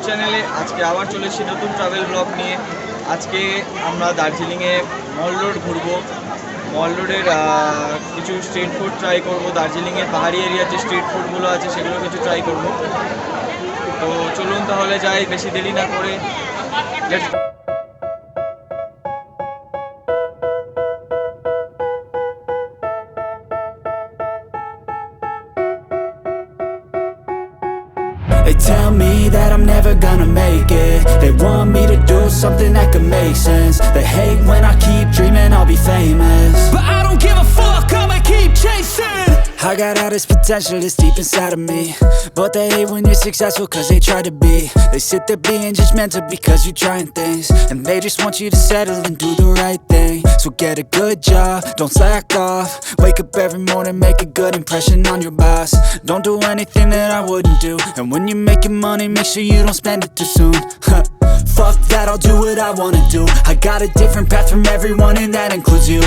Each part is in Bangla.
চ্যানেলে আজকে আবার চলে এসেছি নতুন ট্রাভেল ব্লগ নিয়ে। আজকে আমরা দার্জিলিংয়ে মল রোড ঘুরবো। মল রোডের কিছু স্ট্রিট ফুড ট্রাই করবো। দার্জিলিংয়ের পাহাড়ি এরিয়ার যে স্ট্রিট ফুডগুলো আছে সেগুলো কিছু ট্রাই করবো। তো চলুন তাহলে যাই, বেশি দেরি না করে। They tell me that I'm never gonna make it. They want me to do something that could make sense. They hate when I keep dreaming I'll be famous, but I don't give a fuck, I'ma keep chasing. I got all this potential that's deep inside of me, but they hate when you're successful cause they try to be. They sit there being judgmental because you're trying things, and they just want you to settle and do the right thing. So get a good job, don't slack off. Wake up every morning, make a good impression on your boss. Don't do anything that I wouldn't do, and when you're making money, make sure you don't spend it too soon. Fuck that, I'll do what I wanna do. I got a different path from everyone and that includes you.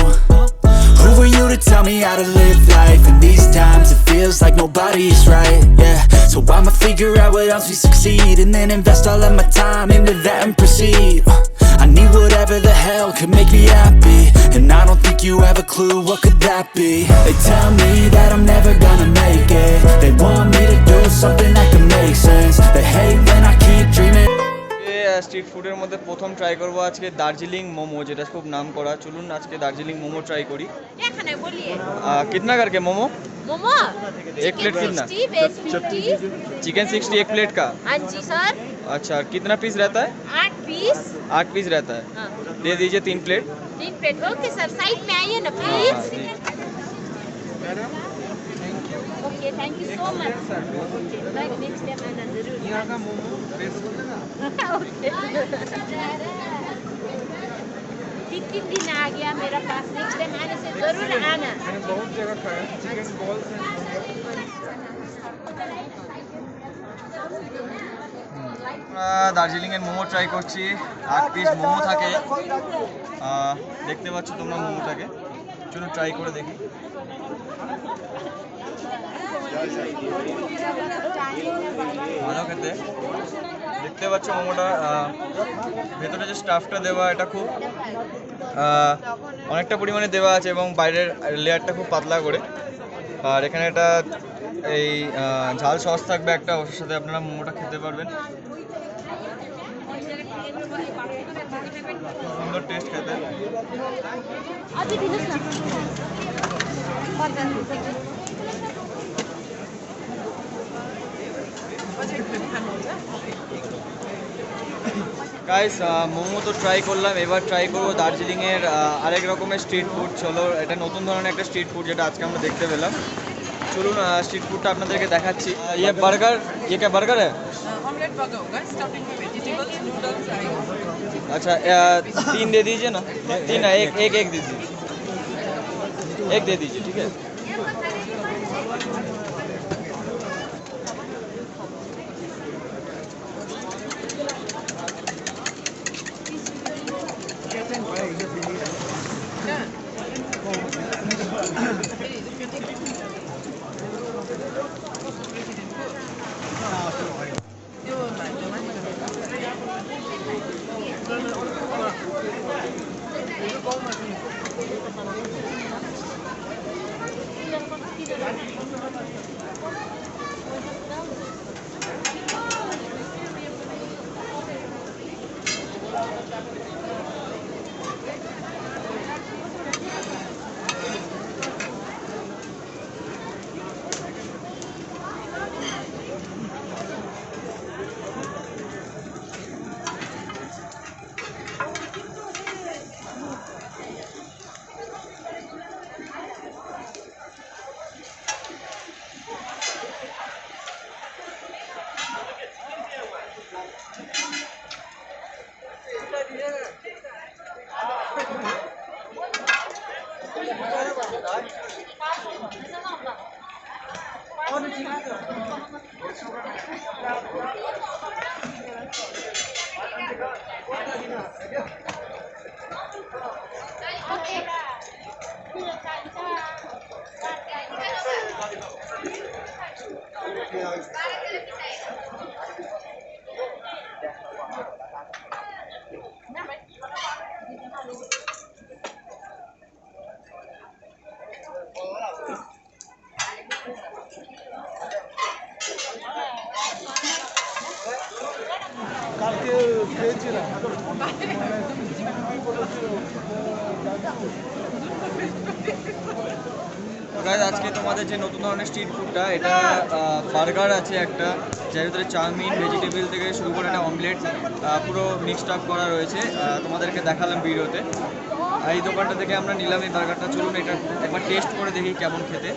Who are you to tell me how to live life? In these times it feels like nobody is right, yeah. So I'ma figure out what else we succeed, and then invest all of my time into that and proceed. I need whatever the hell could make me happy, and I don't think you have a clue what could that be. They tell me that I'm never gonna make it. They want me to do something that could make sense. They hate when I keep dreaming. Street ফুডের মধ্যে প্রথম ট্রাই করবো আজকে দার্জিলিং মোমো, যেটা খুব নাম করা। চলুন আজকে দার্জিলিং মোমো ট্রাই করি। कितना करके मोमो? मोमो एक प्लेट कितना? चिकन 60 एक प्लेट का। हाँ जी सर। अच्छा, कितना पीस रहता है? 8 पीस। 8 पीस रहता है। हाँ। दे दीजिए 3 plate. 3 plate okay sir, side में आइए ना please. Okay thank you so much sir. Next time आना जरूर। यहाँ का मोमो बेस्ट बोलते ना। ओके 3 दिन आ गया मेरा पास, नेक्स्ट टाइम आने से जरूर आना। मैंने बहुत जगह खाया चिकन बॉल्स দার্জিলিংয়ের মোমো ট্রাই করছি। 8 পিস মোমো থাকে, দেখতে পাচ্ছ তোমরা মোমোটাকে। চলুন ট্রাই করে দেখি। ভালো খেতে, দেখতে পাচ্ছ মোমোটা ভেতরে যে স্টাফটা দেওয়া এটা খুব অনেকটা পরিমাণে দেওয়া আছে, এবং বাইরের লেয়ারটা খুব পাতলা করে। আর এখানে একটা এই ঝাল সস থাকবে একটা, ওর সাথে আপনারা মোমোটা খেতে পারবেন। সুন্দর টেস্ট খেতে। গাইস মোমো তো ট্রাই করলাম, এবার ট্রাই করবো দার্জিলিংয়ের আরেক রকমের স্ট্রিট ফুড। চলো, এটা নতুন ধরনের একটা স্ট্রিট ফুড যেটা আজকে আমরা দেখতে পেলাম। চলুন স্ট্রিট ফুডটা আপনাদেরকে দেখাচ্ছি। ये बर्गर, ये क्या बर्गर है? ऑमलेट बर्गर होगा, स्टफिंग में वेजिटेबल्स नूडल्स आएगा। अच्छा 3 दे दीजिए ना। 3 है, एक दीजिए, एक दे दीजिए, ठीक है। গাইস আজকে তোমাদের যে নতুন ধরনের স্ট্রিট ফুডটা, এটা বার্গার আছে একটা, যার ভিতরে চাউমিন, ভেজিটেবল থেকে শুরু করে একটা অমলেট পুরো মিক্সড আপ করা রয়েছে। তোমাদেরকে দেখালাম ভিডিওতে। এই দোকানটা থেকে আমরা নিলাম এই বার্গারটা। চলুন এটা একবার টেস্ট করে দেখি কেমন খেতে।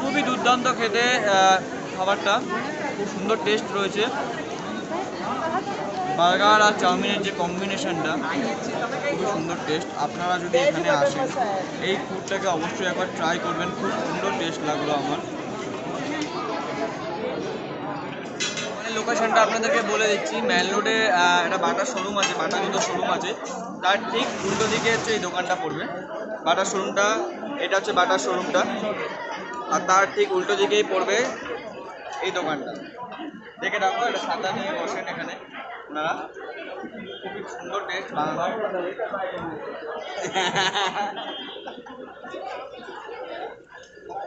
খুবই দুর্দান্ত খেতে খাবারটা, খুব সুন্দর টেস্ট রয়েছে। বার্গার আর চাউমিনের যে কম্বিনেশনটা খুবই সুন্দর টেস্ট। আপনারা যদি এখানে আসেন এই ফুডটাকে অবশ্যই একবার ট্রাই করবেন, খুব সুন্দর টেস্ট লাগলো আমার। মানে লোকেশনটা আপনাদেরকে বলে দিচ্ছি, মেন রোডে একটা বাটার শোরুম আছে, বাটা জুতোর শোরুম আছে, তার ঠিক উল্টো দিকে হচ্ছে এই দোকানটা পড়বে। বাটার শোরুমটা, এটা হচ্ছে বাটার শোরুমটা, আর তার ঠিক উল্টো দিকেই পড়বে এই দোকানটা। দেখে রাখো, এটা ছাতা নিয়ে বসেন এখানে আপনারা। খুবই সুন্দর টেস্ট বাংলা।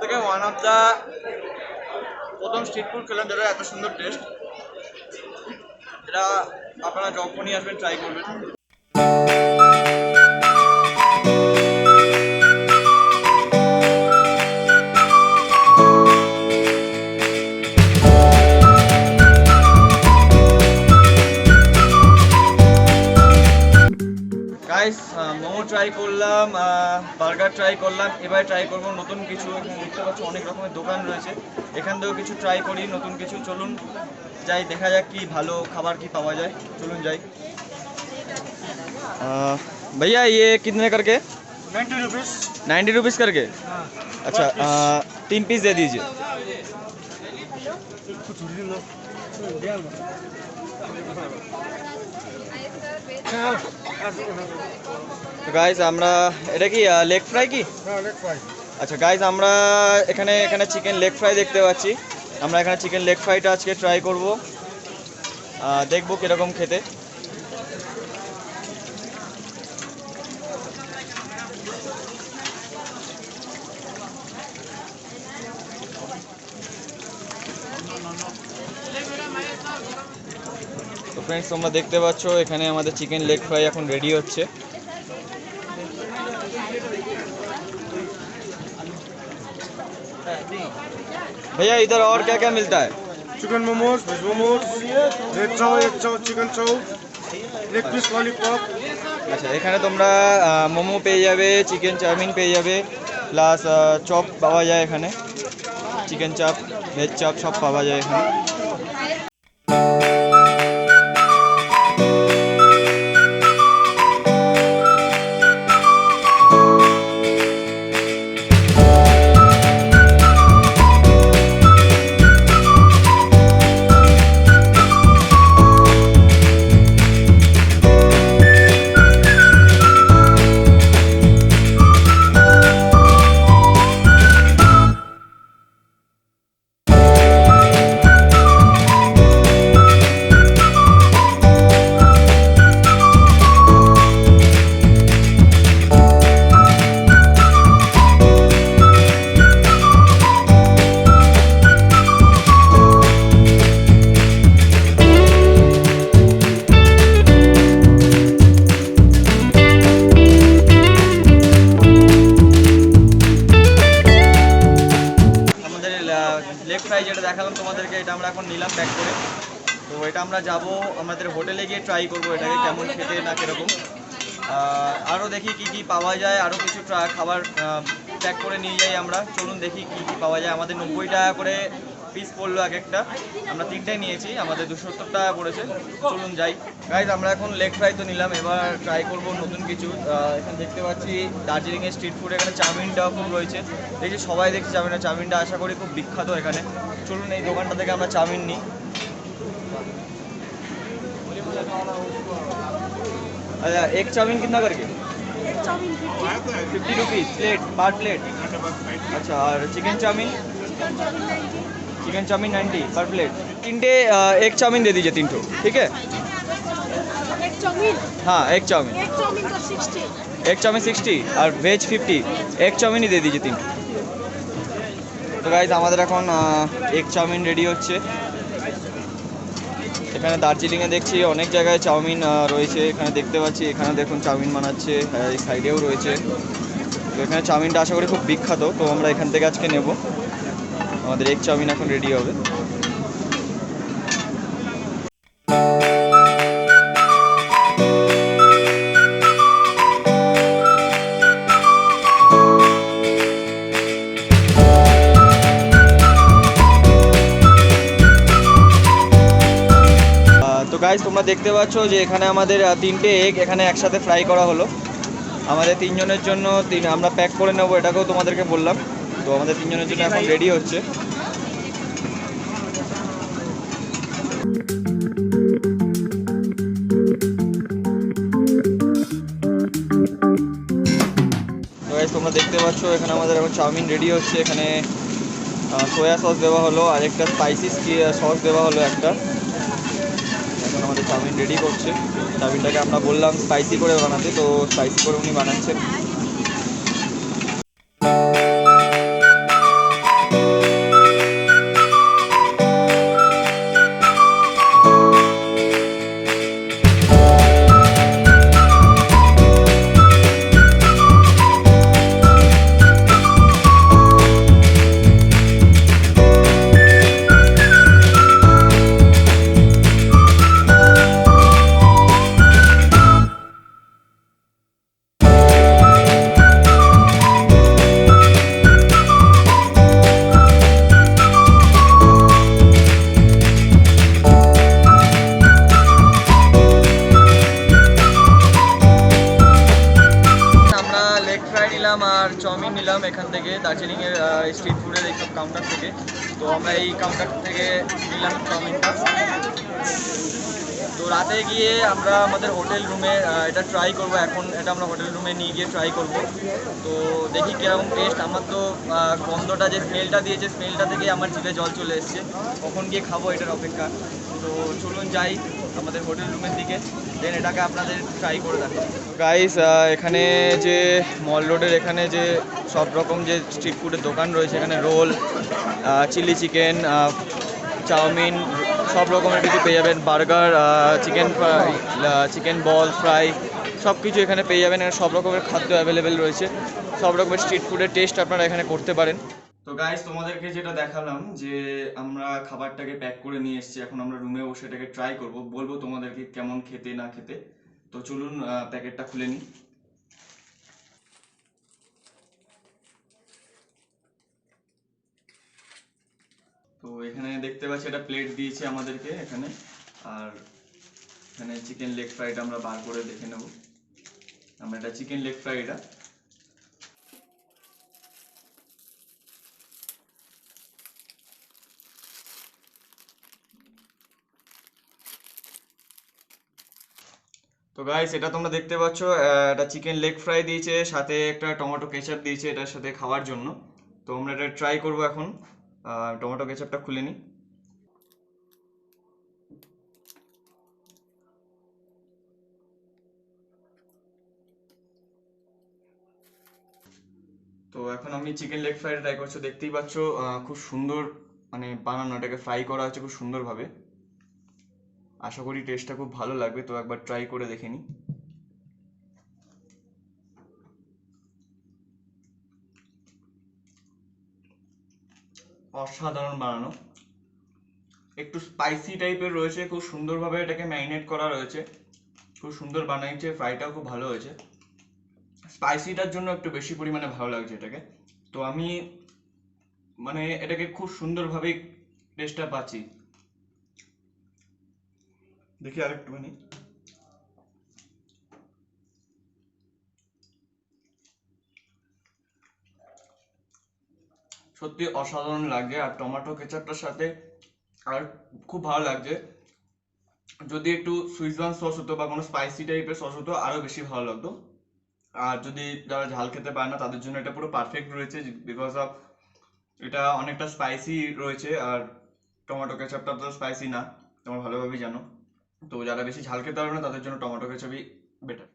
থেকে ওয়ান অফ দ্য প্রথম স্ট্রিট ফুড খেলাম যেটা এত সুন্দর টেস্ট, এটা আপনারা যখনই আসবেন ট্রাই করবেন। গাইস মোমো ট্রাই করলাম, বার্গার ট্রাই করলাম, এবার ট্রাই করবো নতুন কিছু। এখানে দেখতে পাচ্ছ অনেক রকমের দোকান রয়েছে, এখান থেকেও কিছু ট্রাই করি নতুন কিছু। চলুন যাই, দেখা যাক কি ভালো খাবার কি পাওয়া যায়। চলুন যাই। भैया ये कितने करके? 90 रुपीस। 90 रुपीज़ करके। अच्छा 3 पीस दे दीजिए। তো গাইজ আমরা এটা কি লেগ ফ্রাই কি? আচ্ছা গাইজ আমরা এখানে চিকেন লেগ ফ্রাই দেখতে পাচ্ছি। আমরা এখানে চিকেন লেগ ফ্রাইটা আজকে ট্রাই করব, দেখবো কীরকম খেতে। তো ফ্রেন্ডস তোমরা দেখতে পাচ্ছ এখানে আমাদের চিকেন লেগ ফ্রাই এখন রেডি হচ্ছে। भैया इधर और क्या क्या मिलता है? Chicken momos, veg momos, veg chow, egg chow, chicken chow, leg piece lollipop. আচ্ছা এখানে তোমরা মোমো পেয়ে যাবে, চিকেন চাউমিন পেয়ে যাবে, প্লাস চপ পাওয়া যায় এখানে, চিকেন চাপ, ভেজ চাপ সব পাওয়া যায় এখানে। লেগ ফ্রাই যেটা দেখালাম তোমাদেরকে, এটা আমরা এখন নিলাম প্যাক করে। তো এটা আমরা যাব আমাদের হোটেলে গিয়ে ট্রাই করবো এটাকে কেমন খেতে না কীরকম। আরও দেখি কি কি পাওয়া যায়, আরও কিছু খাবার প্যাক করে নিয়ে যাই আমরা। চলুন দেখি কি কি পাওয়া যায়। আমাদের 90 টাকা করে পিস পড়লো এক একটা, আমরা 3টাই নিয়েছি, আমাদের 270 টাকা পড়েছে। চলুন যাই। গাইজ আমরা এখন লেগ ফ্রাই তো নিলাম, এবার ট্রাই করবো নতুন কিছু। এখানে দেখতে পাচ্ছি দার্জিলিংয়ের স্ট্রিট ফুড, এখানে চাউমিনটাও খুব রয়েছে। দেখছি সবাই দেখছি চাউমিনটা আশা করি খুব বিখ্যাত এখানে। চলুন এই দোকানটা থেকে আমরা চাউমিন নিই। अच्छा एक चाउमीन कितना करके? 50 रुपीज़ प्लेट, पर प्लेट। अच्छा और चिकन चाउमीन? चिकन चाउमीन 90 पर प्लेट। 3 एक चाउमीन दे दीजिए, 3 ठो, ठीक है? चाउमीन हाँ एग चाउमीन। एक चाउमीन का 60 एग चाउमीन 60 আর ভেজ 50। এগ চাউমিনই দিয়ে দিয়েছি 3। তো গাইজ আমাদের এখন এগ চাউমিন রেডি হচ্ছে। এখানে দার্জিলিংয়ে দেখছি অনেক জায়গায় চাউমিন রয়েছে, এখানে দেখতে পাচ্ছি, এখানে দেখুন চাউমিন বানাচ্ছে, এই সাইডেও রয়েছে। তো এখানে চাউমিনটা আশা করি খুব বিখ্যাত, তো আমরা এখান থেকে আজকে নেব। আমাদের এগ চাউমিন এখন রেডি হবে। তো গাইজ তোমরা দেখতে পাচ্ছ যে এখানে আমাদের 3টে এগ এখানে একসাথে ফ্রাই করা হলো। আমাদের 3 জনের জন্য আমরা প্যাক করে নেবো, এটাকেও তোমাদেরকে বললাম। তো আমাদের 3 জনের জন্য এখন রেডি হচ্ছে। তো গাইজ তোমরা দেখতে পাচ্ছ এখানে আমাদের এখন চাউমিন রেডি হচ্ছে। এখানে সোয়া সস দেওয়া হলো, আর একটা স্পাইসি সস দেওয়া হলো একটা। এখন আমাদের চাউমিন রেডি করছে। চাউমিনটাকে আমরা বললাম স্পাইসি করে বানাতে, তো স্পাইসি করে উনি বানাচ্ছেন। আর চাউমিন নিলাম এখান থেকে দার্জিলিংয়ের স্ট্রিট ফুডের এইসব কাউন্টার থেকে। তো আমরা এই কাউন্টার থেকে নিলাম চাউমিনটা। তো রাতে গিয়ে আমরা আমাদের হোটেল রুমে এটা ট্রাই করব। এখন এটা আমরা হোটেল রুমে নিয়ে গিয়ে ট্রাই করব। তো দেখি কীরকম টেস্ট। আমার তো গন্ধটা যে স্মেলটা দিয়েছে, স্মেলটা থেকে আমার জিভে জল চলে এসছে, কখন গিয়ে খাবো এটার অপেক্ষা। তো চলুন যাই আমাদের হোটেল রুমের দিকে, দেন এটাকে আপনাদের ট্রাই করে দেখো। গাইস এখানে যে মল রোডের এখানে যে সব রকম যে স্ট্রিট ফুডের দোকান রয়েছে, এখানে রোল, চিলি চিকেন, চাউমিন, সব রকমের কিছু পেয়ে যাবেন। বার্গার, চিকেন ফ্রাই, চিকেন বল ফ্রাই, সব কিছু এখানে পেয়ে যাবেন। এখানে সব রকমের খাদ্য অ্যাভেলেবেল রয়েছে, সব রকমের স্ট্রিট ফুডের টেস্ট আপনারা এখানে করতে পারেন। তো গাইস তোমাদেরকে যেটা দেখালাম যে আমরা খাবারটাকে প্যাক করে নিয়ে এসেছি, এখন আমরা রুমে বসে এটাকে ট্রাই করব, বলবো তোমাদেরকে কেমন খেতে না খেতে। তো চলুন প্যাকেটটা খুলে নিই। তো এখানে দেখতে পাচ্ছি একটা প্লেট দিয়েছে আমাদেরকে এখানে, আর এখানে চিকেন লেগ ফ্রাইটা আমরা বার করে দেখে নেব। আমরা এটা চিকেন লেগ ফ্রাই এটা। তো গাইস এটা তোমরা দেখতে পাচ্ছ এটা চিকেন লেগ ফ্রাই দিয়েছে, সাথে একটা টমেটো কেচাপ দিয়েছে এটার সাথে খাওয়ার জন্য। তো আমরা এটা ট্রাই করব এখন। টমেটো কেচাপটা খুলে নিই। তো এখন আমি চিকেন লেগ ফ্রাইটা ট্রাই করছি। দেখতেই পাচ্ছ খুব সুন্দর মানে বানানো, এটাকে ফ্রাই করা হচ্ছে খুব সুন্দরভাবে। আশা করি টেস্টটা খুব ভালো লাগবে, তো একবার ট্রাই করে দেখে নিই। অসাধারণ বানানো, একটু স্পাইসি টাইপের রয়েছে, খুব সুন্দরভাবে এটাকে ম্যারিনেট করা রয়েছে, খুব সুন্দর বানাইছে। ফ্রাইটাও খুব ভালো হয়েছে, স্পাইসিটার জন্য একটু বেশি পরিমাণে ভালো লাগছে এটাকে। তো আমি মানে এটাকে খুব সুন্দরভাবে টেস্টটা পাচ্ছি। দেখি আরেকটুখানি। সত্যি অসাধারণ লাগছে, আর টমেটো কেচাপটার সাথে আর খুব ভালো লাগছে। যদি একটু সুইজান সস হতো বা কোনো স্পাইসি টাইপের সস হতো আরও বেশি ভালো লাগতো। আর যদি যারা ঝাল খেতে পারে না তাদের জন্য এটা পুরো পারফেক্ট রয়েছে, বিকজ অফ এটা অনেকটা স্পাইসি রয়েছে। আর টমেটো কেচাপটা তো স্পাইসি না, তোমরা ভালোভাবেই জানো। তো যারা বেশি ঝাল খেতে পারবে না তাদের জন্য টমেটো কেচাপই বেটার।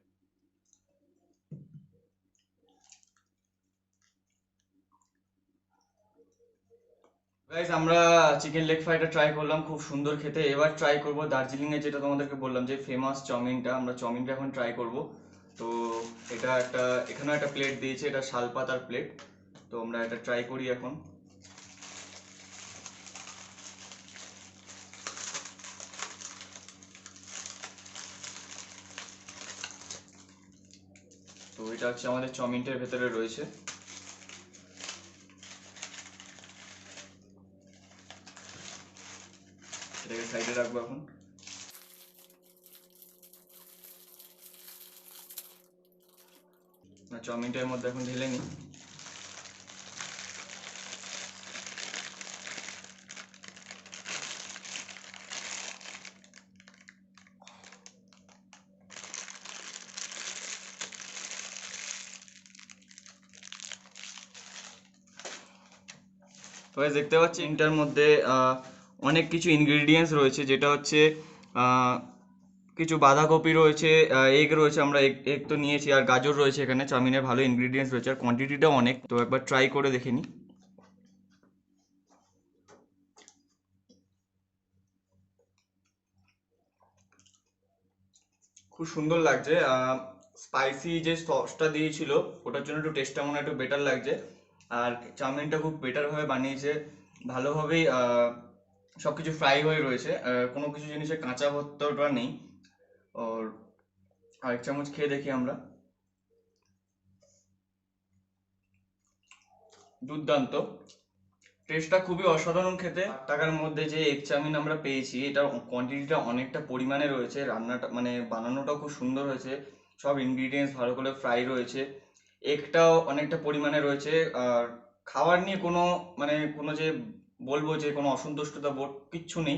গাইস আমরা চিকেন লেগ ফ্রাইটা ট্রাই করলাম, খুব সুন্দর খেতে। এবার ট্রাই করব দার্জিলিংয়ে যেটা তোমাদেরকে বললাম যে ফেমাস চাউমিনটা, আমরা চাউমিনটা এখন ট্রাই করব। তো এটা একটা, এখানেও একটা প্লেট দিয়েছে, এটা শালপাতার প্লেট। তো আমরা এটা ট্রাই করি এখন। তো এটা হচ্ছে আমাদের চাউমিনটার ভেতরে রয়েছে। এটাকে সাইডে রাখবো এখন। চাউমিনটার মধ্যে এখন ঢেলে নিই। তো guys দেখতে পাচ্ছি এটার মধ্যে অনেক কিছু ইনগ্রিডিয়েন্টস রয়েছে, যেটা হচ্ছে কিছু বাঁধাকপি রয়েছে, এগ রয়েছে, আমরা এগ তো নিয়েছি, আর গাজর রয়েছে। এখানে চাউমিনের ভালো ইনগ্রিডিয়েন্টস রয়েছে আর কোয়ান্টিটিটাও অনেক। তো একবার ট্রাই করে দেখে নিই। খুব সুন্দর লাগছে। স্পাইসি যে সসটা দিয়েছিল ওটার জন্য একটু টেস্টটা মনে হয় একটু বেটার লাগছে। আর চাউমিনটা খুব বেটারভাবে বানিয়েছে, ভালোভাবেই সব কিছু ফ্রাই হয়ে রয়েছে, কোনো কিছু জিনিসে কাঁচা ভর্তাটা নেই। আর আরেক চামচ খেয়ে দেখি আমরা। দুর্দান্ত, টেস্টটা খুবই অসাধারণ খেতে। টাকার মধ্যে যে এগ চাউমিন আমরা পেয়েছি এটার কোয়ান্টিটিটা অনেকটা পরিমাণে রয়েছে, রান্নাটা মানে বানানোটাও খুব সুন্দর হয়েছে, সব ইনগ্রিডিয়েন্টস ভালো করে ফ্রাই রয়েছে, এগটাও অনেকটা পরিমাণে রয়েছে। আর খাবার নিয়ে কোনো মানে কোনো যে বলবো যে কোনো অসন্তুষ্টতা বোধ কিচ্ছু নেই,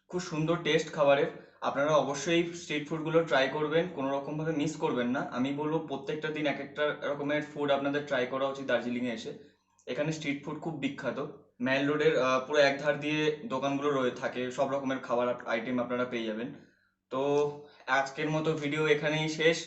খুব সুন্দর টেস্ট খাবারের। আপনারা অবশ্যই স্ট্রিট ফুডগুলো ট্রাই করবেন, কোনো রকমভাবে মিস করবেন না। আমি বলবো প্রত্যেকটা দিন এক একটা রকমের ফুড আপনাদের ট্রাই করা উচিত দার্জিলিংয়ে এসে। এখানে স্ট্রিট ফুড খুব বিখ্যাত। মেল রোডের পুরো এক ধার দিয়ে দোকানগুলো রয়ে থাকে, সব রকমের খাবার আইটেম আপনারা পেয়ে যাবেন। তো আজকের মতো ভিডিও এখানেই শেষ।